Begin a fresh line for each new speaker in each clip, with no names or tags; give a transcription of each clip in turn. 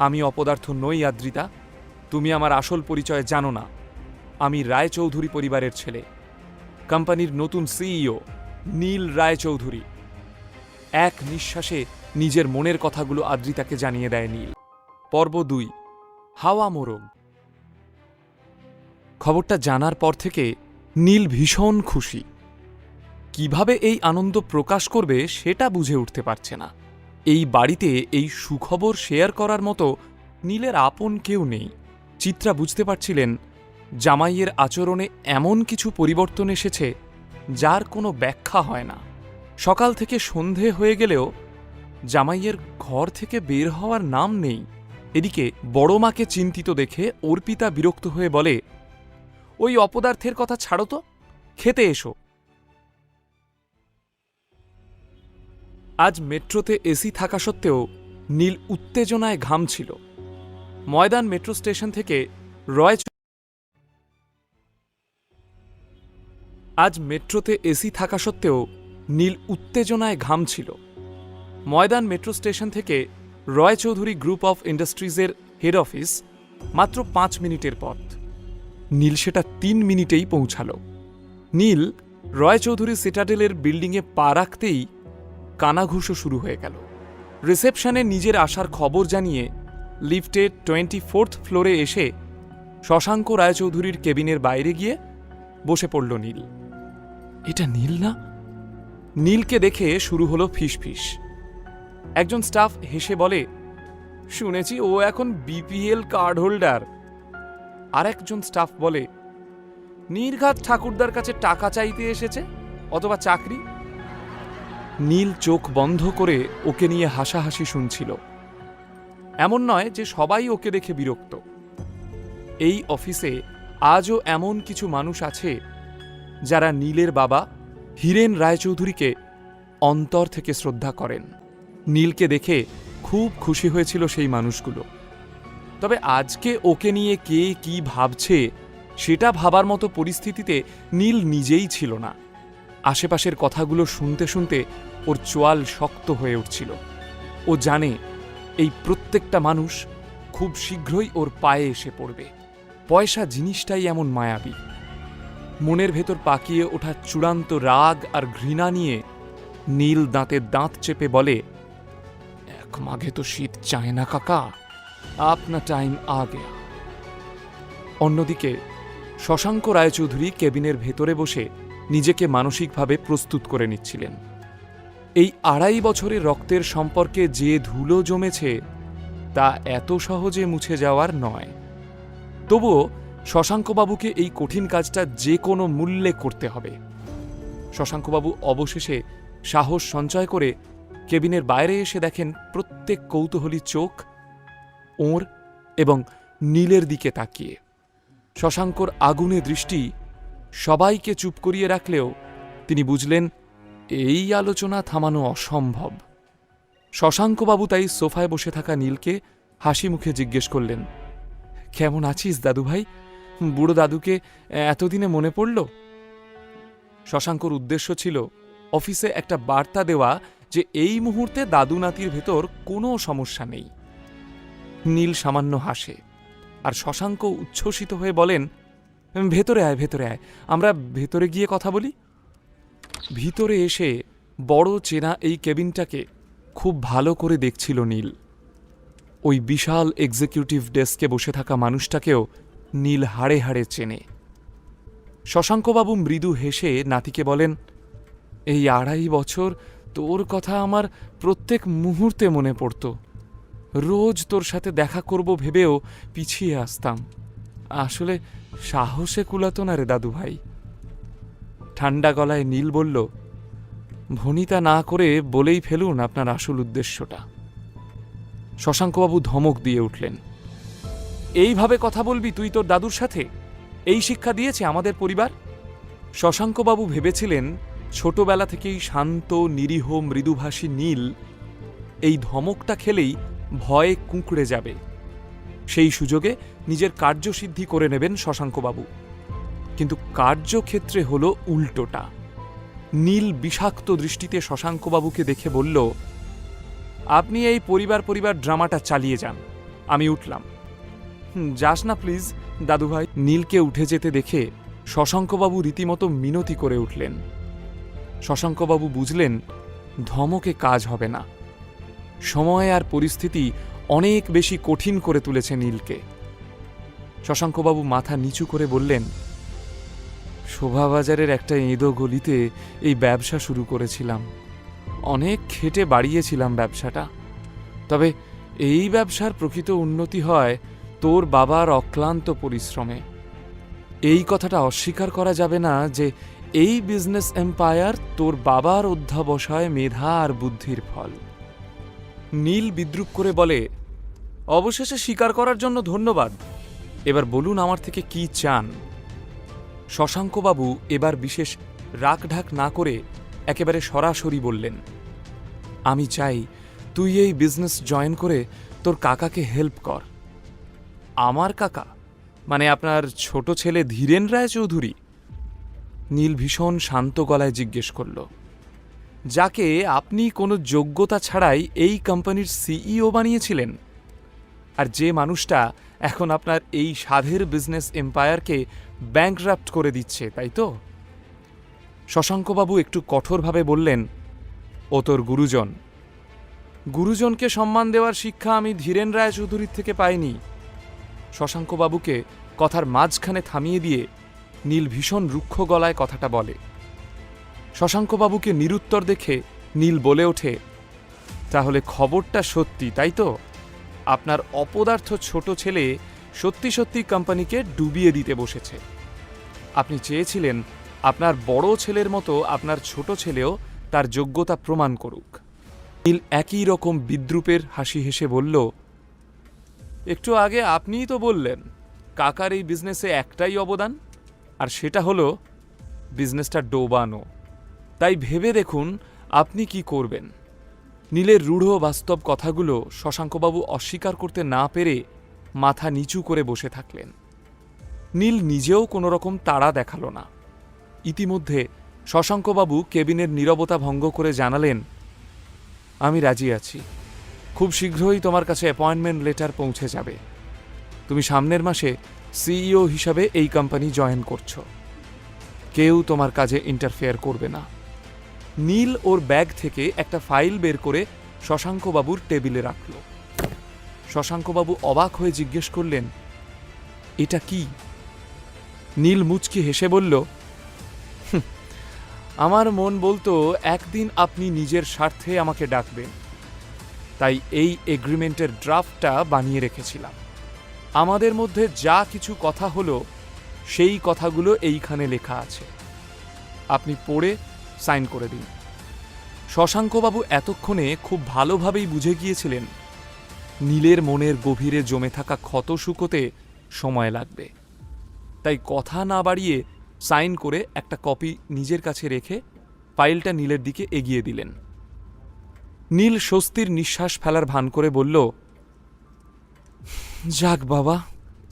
আমি অপদার্থ নই আদ্রিতা, তুমি আমার আসল পরিচয় জানো না। আমি রায়চৌধুরী পরিবারের ছেলে, কোম্পানির নতুন সিইও নীল রায়চৌধুরী। এক নিঃশ্বাসে নিজের মনের কথাগুলো আদ্রিতাকে জানিয়ে দেয় নীল। পর্ব ২, হাওয়া মোরগ। খবরটা জানার পর থেকে নীল ভীষণ খুশি। কিভাবে এই আনন্দ প্রকাশ করবে সেটা বুঝে উঠতে পারছে না। এই বাড়িতে এই সুখবর শেয়ার করার মতো নীলের আপন কেউ নেই। চিত্রা বুঝতে পারছিলেন জামাইয়ের আচরণে এমন কিছু পরিবর্তন এসেছে যার কোনো ব্যাখ্যা হয় না। সকাল থেকে সন্ধে হয়ে গেলেও জামাইয়ের ঘর থেকে বের হওয়ার নাম নেই। এদিকে বড় মাকে চিন্তিত দেখে অর্পিতা বিরক্ত হয়ে বলে, ওই অপদার্থের কথা ছাড়ো তো, খেতে এসো। আজ মেট্রোতে এসি থাকা সত্ত্বেও নীল উত্তেজনায় ঘামছিল। ময়দান মেট্রো স্টেশন থেকে আজ মেট্রোতে এসি থাকা সত্ত্বেও নীল উত্তেজনায় ঘামছিল। ময়দান মেট্রো স্টেশন থেকে Roychowdhury group of ইন্ডাস্ট্রিজের head office মাত্র ৫ মিনিটের পথ। নীল সেটা ৩ মিনিটেই পৌঁছাল। নীল রয়চৌধুরী সিটাডেলের বিল্ডিংয়ে পা রাখতেই কানাঘুষো শুরু হয়ে গেল। রিসেপশনে নিজের আসার খবর জানিয়ে লিফটে 24th ফ্লোরে এসে শশাঙ্ক রায়চৌধুরীর কেবিনের বাইরে গিয়ে বসে পড়ল নীল। এটা নীল না? নীলকে দেখে শুরু হলো ফিসফিস। একজন স্টাফ হেসে বলে, শুনেছি ও এখন বিপিএল কার্ড হোল্ডার। আর একজন স্টাফ বলে, নির্ঘাত ঠাকুরদার কাছে টাকা চাইতে এসেছে, অথবা চাকরি। নীল চোখ বন্ধ করে ওকে নিয়ে হাসাহাসি শুনছিল। এমন নয় যে সবাই ওকে দেখে বিরক্ত। এই অফিসে আজও এমন কিছু মানুষ আছে যারা নীলের বাবা হীরেন রায়চৌধুরীকে অন্তর থেকে শ্রদ্ধা করেন। নীলকে দেখে খুব খুশি হয়েছিল সেই মানুষগুলো। তবে আজকে ওকে নিয়ে কে কি ভাবছে সেটা ভাবার মতো পরিস্থিতিতে নীল নিজেই ছিল না। আশেপাশের কথাগুলো শুনতে শুনতে ওর চোয়াল শক্ত হয়ে উঠছিল। ও জানে এই প্রত্যেকটা মানুষ খুব শীঘ্রই ওর পায়ে এসে পড়বে। পয়সা জিনিসটাই এমন মায়াবী। মনের ভেতর পাকিয়ে ওঠা চূড়ান্ত রাগ আর ঘৃণা নিয়ে নীল দাঁতে দাঁত চেপে বলে, এক মাঘে তো শীত চায় না কাকা, আপনা টাইম আ গেয়া। অন্যদিকে শশাঙ্ক রায়চৌধুরী কেবিনের ভেতরে বসে নিজেকে মানসিকভাবে প্রস্তুত করে নিচ্ছিলেন। এই ২.৫ বছরের রক্তের সম্পর্কে যে ধুলো জমেছে তা এত সহজে মুছে যাওয়ার নয়। তবুও শশাঙ্কবাবুকে এই কঠিন কাজটা যে কোনো মূল্যে করতে হবে। শশাঙ্কবাবু অবশেষে সাহস সঞ্চয় করে কেবিনের বাইরে এসে দেখেন প্রত্যেক কৌতূহলী চোখ ওঁর এবং নীলের দিকে তাকিয়ে। শশাঙ্কর আগুনে দৃষ্টি সবাইকে চুপ করিয়ে রাখলেও তিনি বুঝলেন এই আলোচনা থামানো অসম্ভব। শশাঙ্কবাবু তাই সোফায় বসে থাকা নীলকে হাসি মুখে জিজ্ঞেস করলেন, কেমন আছিস দাদু ভাই? বুড়ো দাদুকে এতদিনে মনে পড়ল? শশাঙ্কর উদ্দেশ্য ছিল অফিসে একটা বার্তা দেওয়া যে এই মুহূর্তে দাদু নাতির ভেতর কোনো সমস্যা নেই। নীল সামান্য হাসে আর শশাঙ্ক উচ্ছ্বসিত হয়ে বলেন, ভেতরে আয়, ভেতরে আয়, আমরা ভেতরে গিয়ে কথা বলি। ভিতরে এসে বড় চেনা এই কেবিনটাকে খুব ভালো করে দেখছিল নীল। ওই বিশাল এক্সিকিউটিভ ডেস্কে বসে থাকা মানুষটাকেও নীল হাড়ে হাড়ে চেনে। শশাঙ্কবাবু মৃদু হেসে নাতিকে বলেন, এই ২.৫ বছর তোর কথা আমার প্রত্যেক মুহূর্তে মনে পড়ত। রোজ তোর সাথে দেখা করব ভেবেও পিছিয়ে আসতাম। আসলে সাহসে কুলাতো না রে দাদু ভাই। ঠান্ডা গলায় নীল বলল, ভনিতা না করে বলেই ফেলুন আপনার আসল উদ্দেশ্যটা। শশাঙ্কবাবু ধমক দিয়ে উঠলেন, এইভাবে কথা বলবি তুই তোর দাদুর সাথে? এই শিক্ষা দিয়েছে আমাদের পরিবার? শশাঙ্কবাবু ভেবেছিলেন ছোটবেলা থেকেই শান্ত নিরীহ মৃদুভাষী নীল এই ধমকটা খেলেই ভয়ে কুঁকড়ে যাবে। সেই সুযোগে নিজের কার্যসিদ্ধি করে নেবেন শশাঙ্কবাবু। কিন্তু কার্যক্ষেত্রে হল উল্টোটা। নীল বিষাক্ত দৃষ্টিতে শশাঙ্কবাবুকে দেখে বলল, আপনি এই পরিবার পরিবার ড্রামাটা চালিয়ে যান, আমি উঠলাম। যাস না প্লিজ দাদুভাই। নীলকে উঠে যেতে দেখে শশাঙ্কবাবু রীতিমতো মিনতি করে উঠলেন। শশাঙ্কবাবু বুঝলেন ধমকে কাজ হবে না। সময় আর পরিস্থিতি অনেক বেশি কঠিন করে তুলেছে নীলকে। শশাঙ্কবাবু মাথা নিচু করে বললেন, শোভাবাজারের একটা এঁদো গলিতে এই ব্যবসা শুরু করেছিলাম। অনেক খেটে বাড়িয়েছিলাম ব্যবসাটা। তবে এই ব্যবসার প্রকৃত উন্নতি হয় তোর বাবার অক্লান্ত পরিশ্রমে। এই কথাটা অস্বীকার করা যাবে না যে এই বিজনেস এম্পায়ার তোর বাবার অধ্যাবসায়, মেধা আর বুদ্ধির ফল। নীল বিদ্রূপ করে বলে, অবশেষে স্বীকার করার জন্য ধন্যবাদ। এবার বলুন আমার থেকে কি চান? শশাঙ্কবাবু এবার বিশেষ রাগঢাক না করে একেবারে সরাসরি বললেন, আমি চাই তুই এই বিজনেস জয়েন করে তোর কাকাকে হেল্প কর। আমার কাকা মানে আপনার ছোট ছেলে ধীরেন রায়চৌধুরী? নীল ভীষণ শান্ত গলায় জিজ্ঞেস করল, যাকে আপনি কোনো যোগ্যতা ছাড়াই এই কোম্পানির সিইও বানিয়েছিলেন, আর যে মানুষটা এখন আপনার এই সাধের বিজনেস এম্পায়ারকে ব্যাংকরাপ্ট করে দিচ্ছে, তাই তো? শশাঙ্কবাবু একটু কঠোরভাবে বললেন, ও তোর গুরুজন। গুরুজনকে সম্মান দেওয়ার শিক্ষা আমি ধীরেন রায়চৌধুরীর থেকে পাইনি। শশাঙ্কবাবুকে কথার মাঝখানে থামিয়ে দিয়ে নীল ভীষণ রুক্ষ গলায় কথাটা বলে। শশাঙ্কবাবুকে নিরুত্তর দেখে নীল বলে ওঠে, তাহলে খবরটা সত্যি, তাই তো? আপনার অপদার্থ ছোট ছেলে সত্যি সত্যি কোম্পানিকে ডুবিয়ে দিতে বসেছে। আপনি চেয়েছিলেন আপনার বড় ছেলের মতো আপনার ছোট ছেলেও তার যোগ্যতা প্রমাণ করুক। নীল একই রকম বিদ্রূপের হাসি হেসে বলল, একটু আগে আপনিই তো বললেন কাকার এই বিজনেসে একটাই অবদান, আর সেটা হলো বিজনেসটা ডোবানো। তাই ভেবে দেখুন আপনি কি করবেন। নীলের রূঢ় বাস্তব কথাগুলো শশাঙ্কবাবু অস্বীকার করতে না পেরে মাথা নিচু করে বসে থাকলেন। নীল নিজেও কোনো রকম তাড়া দেখাল না। ইতিমধ্যে শশাঙ্কবাবু কেবিনের নীরবতা ভঙ্গ করে জানালেন, আমি রাজি আছি। খুব শীঘ্রই তোমার কাছে অ্যাপয়েন্টমেন্ট লেটার পৌঁছে যাবে। তুমি সামনের মাসে সিইও হিসাবে এই কোম্পানি জয়েন করছো। কেউ তোমার কাজে ইন্টারফেয়ার করবে না। নীল ওর ব্যাগ থেকে একটা ফাইল বের করে শশাঙ্কবাবুর টেবিলে রাখল। শশাঙ্কবাবু অবাক হয়ে জিজ্ঞেস করলেন, এটা কি? নীল মুচকি হেসে বলল, আমার মন বলতো একদিন আপনি নিজের স্বার্থে আমাকে ডাকবেন, তাই এই এগ্রিমেন্টের ড্রাফটটা বানিয়ে রেখেছিলাম। আমাদের মধ্যে যা কিছু কথা হলো সেই কথাগুলো এইখানে লেখা আছে। আপনি পড়ে সাইন করে দিন। শশাঙ্কবাবু এতক্ষণে খুব ভালোভাবেই বুঝে গিয়েছিলেন নীলের মনের গভীরে জমে থাকা ক্ষত শুকোতে সময় লাগবে। তাই কথা না বাড়িয়ে সাইন করে একটা কপি নিজের কাছে রেখে ফাইলটা নীলের দিকে এগিয়ে দিলেন। নীল স্বস্তির নিঃশ্বাস ফেলার ভান করে বলল, যাক বাবা,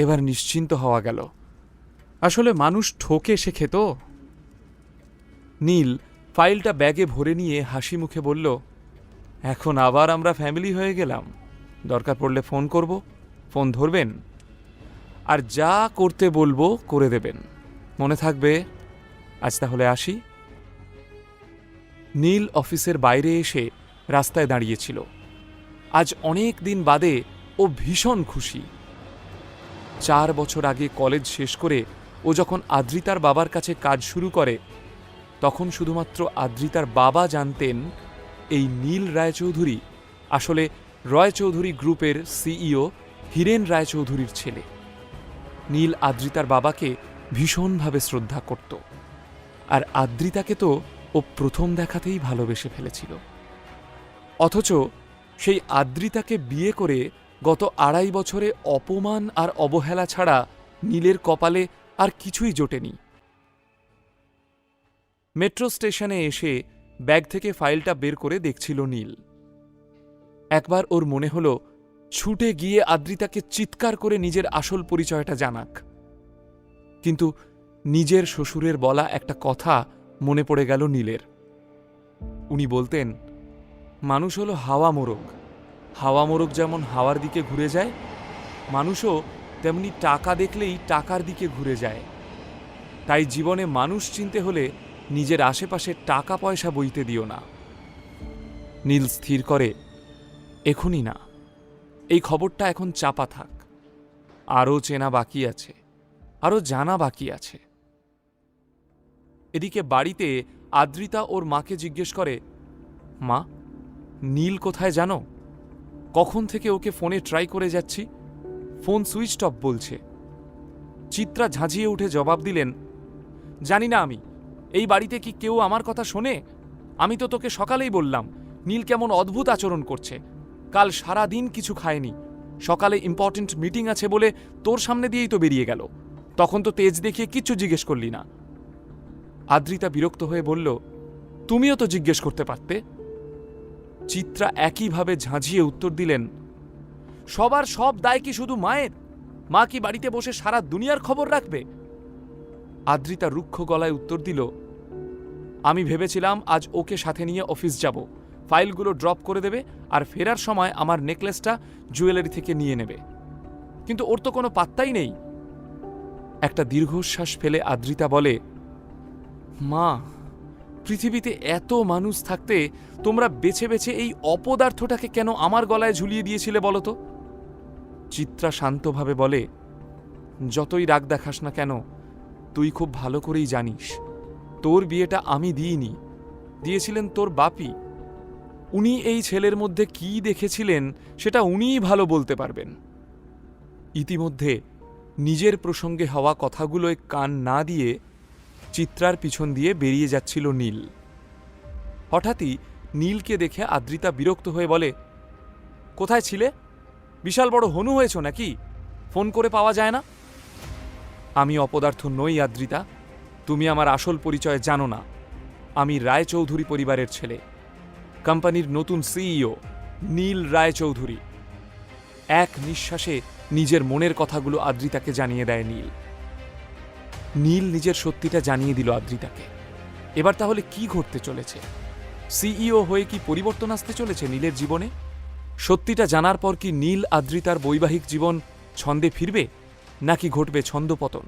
এবার নিশ্চিন্ত হওয়া গেল। আসলে মানুষ ঠকে শেখে তো। নীল ফাইলটা ব্যাগে ভরে নিয়ে হাসি মুখে বলল, এখন আবার আমরা ফ্যামিলি হয়ে গেলাম। দরকার পড়লে ফোন করব, ফোন ধরবেন, আর যা করতে বলবো করে দেবেন। মনে থাকবে। আজ তাহলে আসি। নীল অফিসের বাইরে এসে রাস্তায় দাঁড়িয়েছিল। আজ অনেক দিন বাদে ও ভীষণ খুশি। 4 বছর আগে কলেজ শেষ করে ও যখন আদ্রিতার বাবার কাছে কাজ শুরু করে, তখন শুধুমাত্র আদ্রিতার বাবা জানতেন এই নীল রায়চৌধুরী আসলে রয়চৌধুরী গ্রুপের সিইও হীরেন রায়চৌধুরীর ছেলে। নীল আদ্রিতার বাবাকে ভীষণভাবে শ্রদ্ধা করত, আর আদ্রিতাকে তো ও প্রথম দেখাতেই ভালোবেসে ফেলেছিল। অথচ সেই আদ্রিতাকে বিয়ে করে গত 2.5 বছরে অপমান আর অবহেলা ছাড়া নীলের কপালে আর কিছুই জোটেনি। মেট্রো স্টেশনে এসে ব্যাগ থেকে ফাইলটা বের করে দেখছিল নীল। একবার ওর মনে হলো ছুটে গিয়ে আদ্রিতাকে চিৎকার করে নিজের আসল পরিচয়টা জানাক, কিন্তু নিজের শ্বশুরের বলা একটা কথা মনে পড়ে গেল নীলের। উনি বলতেন, মানুষ হলো হাওয়া মোরগ। হাওয়া মোরগ যেমন হাওয়ার দিকে ঘুরে যায়, মানুষও তেমনি টাকা দেখলেই টাকার দিকে ঘুরে যায়। তাই জীবনে মানুষ চিনতে হলে নিজের আশেপাশে টাকা পয়সা বইতে দিও না। নীল স্থির করে, এখনই না, এই খবরটা এখন চাপা থাক। আরও চেনা বাকি আছে, আরও জানা বাকি আছে। এদিকে বাড়িতে আদ্রিতা ওর মাকে জিজ্ঞেস করে, মা, নীল কোথায় জানো? কখন থেকে ওকে ফোনে ট্রাই করে যাচ্ছি, ফোন সুইচ অফ বলছে। চিত্রা ঝাঁঝিয়ে উঠে জবাব দিলেন, জানি না আমি, এই বাড়িতে কি কেউ আমার কথা শোনে? আমি তো তোকে সকালেই বললাম নীল কেমন অদ্ভুত আচরণ করছে। কাল সারা দিন কিছু খায়নি, সকালে ইম্পর্টেন্ট মিটিং আছে বলে তোর সামনে দিয়েই তো বেরিয়ে গেল। তখন তো তেজ দেখিয়ে কিচ্ছু জিজ্ঞেস করলি না। আদ্রিতা বিরক্ত হয়ে বলল, তুমিও তো জিজ্ঞেস করতে পারতে। চিত্রা একইভাবে ঝাঁঝিয়ে উত্তর দিলেন, সবার সব দায় কি শুধু মায়ের? মা কি বাড়িতে বসে সারা দুনিয়ার খবর রাখবে? আদ্রিতা রুক্ষ গলায় উত্তর দিল, আমি ভেবেছিলাম আজ ওকে সাথে নিয়ে অফিস যাব, ফাইলগুলো ড্রপ করে দেবে আর ফেরার সময় আমার নেকলেসটা জুয়েলারি থেকে নিয়ে নেবে, কিন্তু ওর তো কোনো পাত্তাই নেই। একটা দীর্ঘশ্বাস ফেলে আদ্রিতা বলে, মা, পৃথিবীতে এত মানুষ থাকতে তোমরা বেছে বেছে এই অপদার্থটাকে কেন আমার গলায় ঝুলিয়ে দিয়েছিলে বলো তো? চিত্রা শান্তভাবে বলে, যতই রাগ দেখাস না কেন, তুই খুব ভালো করেই জানিস তোর বিয়েটা আমি দিইনি, দিয়েছিলেন তোর বাপি। উনি এই ছেলের মধ্যে কি দেখেছিলেন সেটা উনিই ভালো বলতে পারবেন। ইতিমধ্যে নিজের প্রসঙ্গে হওয়া কথাগুলোয় কান না দিয়ে চিত্রার পিছন দিয়ে বেরিয়ে যাচ্ছিল নীল। হঠাৎই নীলকে দেখে আদ্রিতা বিরক্ত হয়ে বলে, কোথায় ছিলে? বিশাল বড় হনু হয়েছ নাকি? ফোন করে পাওয়া যায় না? আমি অপদার্থ নই আদ্রিতা, তুমি আমার আসল পরিচয় জানো না। আমি রায়চৌধুরী পরিবারের ছেলে, কোম্পানির নতুন সিইও নীল রায়চৌধুরী। এক নিঃশ্বাসে নিজের মনের কথাগুলো আদ্রিতাকে জানিয়ে দেয় নীল। নীল নিজের সত্যিটা জানিয়ে দিল আদ্রিতাকে। এবার তাহলে কি ঘটতে চলেছে? সিইও হয়ে কি পরিবর্তন আসতে চলেছে নীলের জীবনে? সত্যিটা জানার পর কি নীল আদ্রিতার বৈবাহিক জীবন ছন্দে ফিরবে, নাকি ঘটবে ছন্দপতন?